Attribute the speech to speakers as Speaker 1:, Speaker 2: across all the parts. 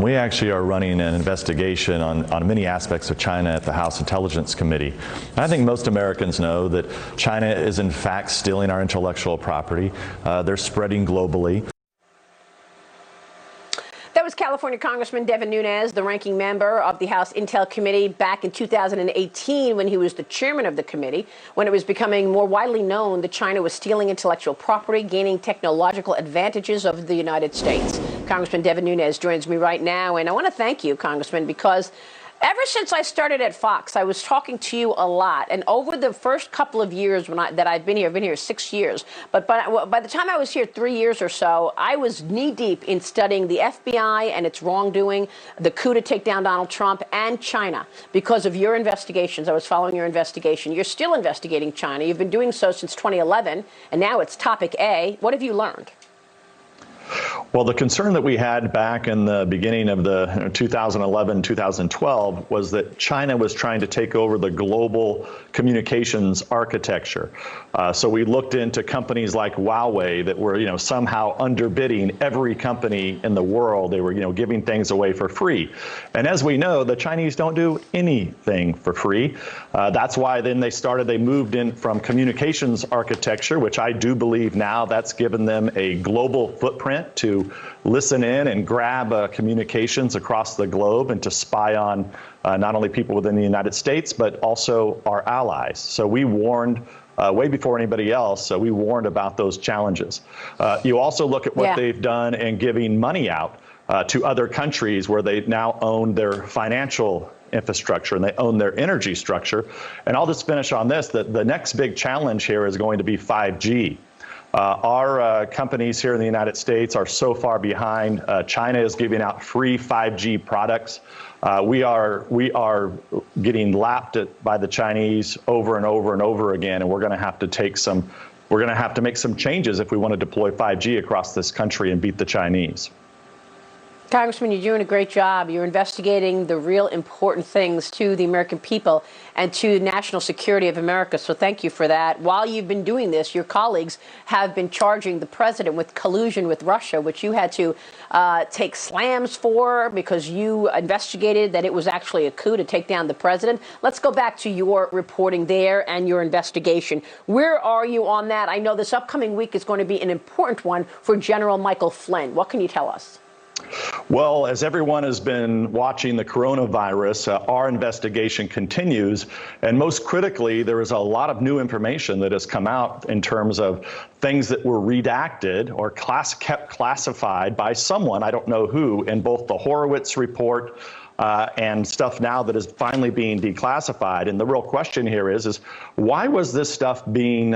Speaker 1: We actually are running an investigation on many aspects of China at the House Intelligence Committee. I think most Americans know that China is in fact stealing our intellectual property. They're spreading globally.
Speaker 2: That was California Congressman Devin Nunes, the ranking member of the House Intel Committee back in 2018 when he was the chairman of the committee, when it was becoming more widely known that China was stealing intellectual property, gaining technological advantages of the United States. Congressman Devin Nunes joins me right now, and I want to thank you, Congressman, because ever since I started at Fox, I was talking to you a lot. And over the first couple of years that I've been here 6 years. But by the time I was here 3 years or so, I was knee-deep in studying the FBI and its wrongdoing, the coup to take down Donald Trump, and China. Because of your investigations, I was following your investigation. You're still investigating China. You've been doing so since 2011, and now it's topic A. What have you learned?
Speaker 1: Well, the concern that we had back in the beginning of the 2011-2012 was that China was trying to take over the global communications architecture. So we looked into companies like Huawei that were, somehow underbidding every company in the world. They were, giving things away for free. And as we know, the Chinese don't do anything for free. That's why then they moved in from communications architecture, which I do believe now that's given them a global footprint to listen in and grab communications across the globe and to spy on not only people within the United States, but also our allies. So we warned way before anybody else, so we warned about those challenges. You also look at what they've done in giving money out to other countries where they now own their financial infrastructure and they own their energy structure. And I'll just finish on this, that the next big challenge here is going to be 5G. Our companies here in the United States are so far behind. China is giving out free 5G products. We are getting lapped by the Chinese over and over and over again, and we're going to have to make some changes if we want to deploy 5G across this country and beat the Chinese.
Speaker 2: Congressman, you're doing a great job. You're investigating the real important things to the American people and to national security of America. So thank you for that. While you've been doing this, your colleagues have been charging the president with collusion with Russia, which you had to take slams for because you investigated that it was actually a coup to take down the president. Let's go back to your reporting there and your investigation. Where are you on that? I know this upcoming week is going to be an important one for General Michael Flynn. What can you tell us?
Speaker 1: Well, as everyone has been watching the coronavirus, our investigation continues. And most critically, there is a lot of new information that has come out in terms of things that were redacted or kept classified by someone, I don't know who, in both the Horowitz report and stuff now that is finally being declassified. And the real question here is why was this stuff being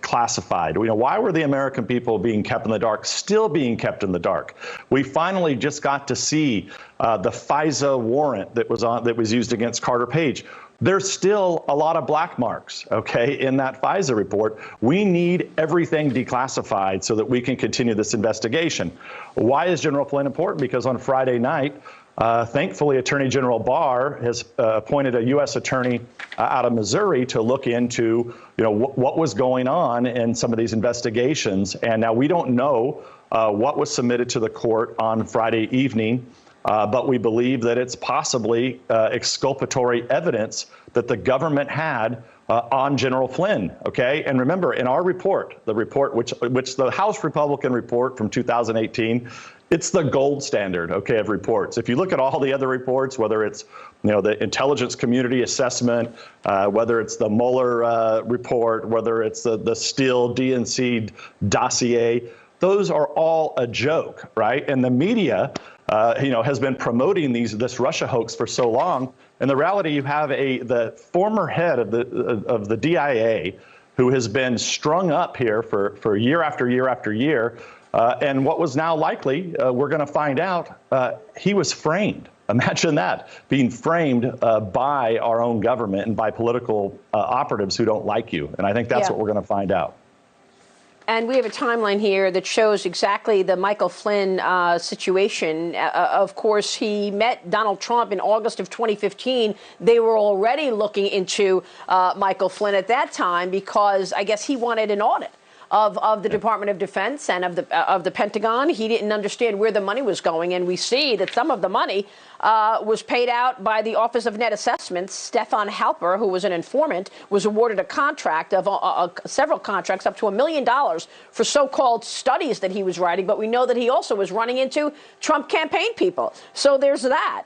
Speaker 1: classified? Why were the American people being kept in the dark, still being kept in the dark? We finally just got to see the FISA warrant that was used against Carter Page. There's still a lot of black marks, okay, in that FISA report. We need everything declassified so that we can continue this investigation. Why is General Flynn important? Because on Friday night, thankfully, Attorney General Barr has appointed a U.S. attorney out of Missouri to look into, what was going on in some of these investigations. And now we don't know what was submitted to the court on Friday evening, but we believe that it's possibly exculpatory evidence that the government had on General Flynn, okay? And remember, in our report, the report which the House Republican report from 2018, it's the gold standard, okay, of reports. If you look at all the other reports, whether it's the intelligence community assessment, whether it's the Mueller report, whether it's the Steele DNC dossier, those are all a joke, right? And the media, has been promoting this Russia hoax for so long. And the reality, you have the former head of the DIA, who has been strung up here for year after year after year. And what was now likely, we're going to find out, he was framed. Imagine that, being framed by our own government and by political operatives who don't like you. And I think that's what we're going to find out.
Speaker 2: And we have a timeline here that shows exactly the Michael Flynn situation. Of course, he met Donald Trump in August of 2015. They were already looking into Michael Flynn at that time because I guess he wanted an audit of the Department of Defense and of the Pentagon. He didn't understand where the money was going, and we see that some of the money was paid out by the Office of Net Assessments. Stefan Halper, who was an informant, was awarded a contract of several contracts up to $1 million for so-called studies that he was writing. But we know that he also was running into Trump campaign people. So there's that.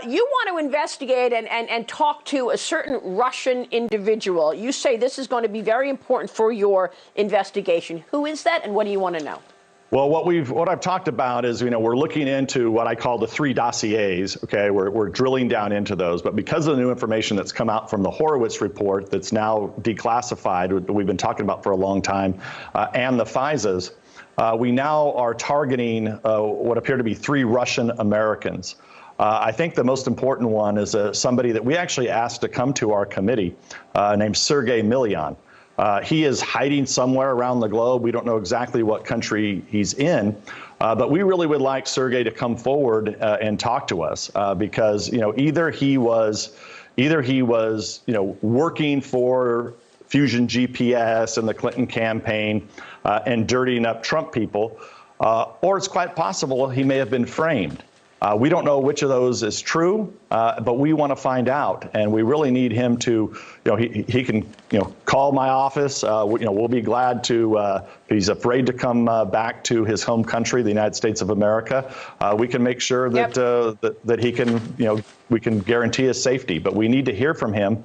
Speaker 2: You want to investigate and talk to a certain Russian individual. You say this is going to be very important for your investigation. Who is that, and what do you want to know?
Speaker 1: Well, what I've talked about is, we're looking into what I call the 3 dossiers. Okay, we're drilling down into those, but because of the new information that's come out from the Horowitz report that's now declassified, that we've been talking about for a long time, and the FISAs, we now are targeting what appear to be 3 Russian Americans. I think the most important one is somebody that we actually asked to come to our committee, named Sergei Milyan. He is hiding somewhere around the globe. We don't know exactly what country he's in, but we really would like Sergei to come forward and talk to us because either he was working for Fusion GPS and the Clinton campaign and dirtying up Trump people, or it's quite possible he may have been framed. We don't know which of those is true, but we want to find out, and we really need him to, he can, call my office. We'll be glad to. If he's afraid to come back to his home country, the United States of America, we can make sure that that he can, we can guarantee his safety. But we need to hear from him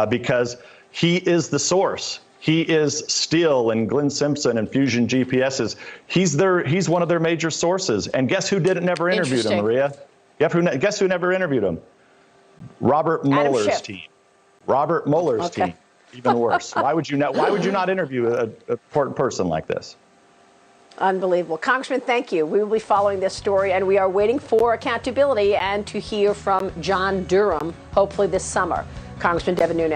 Speaker 1: because he is the source. He is Steele and Glenn Simpson and Fusion GPS's. He's one of their major sources. And guess who never interviewed him, Maria? Guess who never interviewed him? Robert Mueller's team. Robert Mueller's team. Even worse. Why would you not interview an important person like this?
Speaker 2: Unbelievable. Congressman, thank you. We will be following this story, and we are waiting for accountability and to hear from John Durham, hopefully this summer. Congressman Devin Nunes.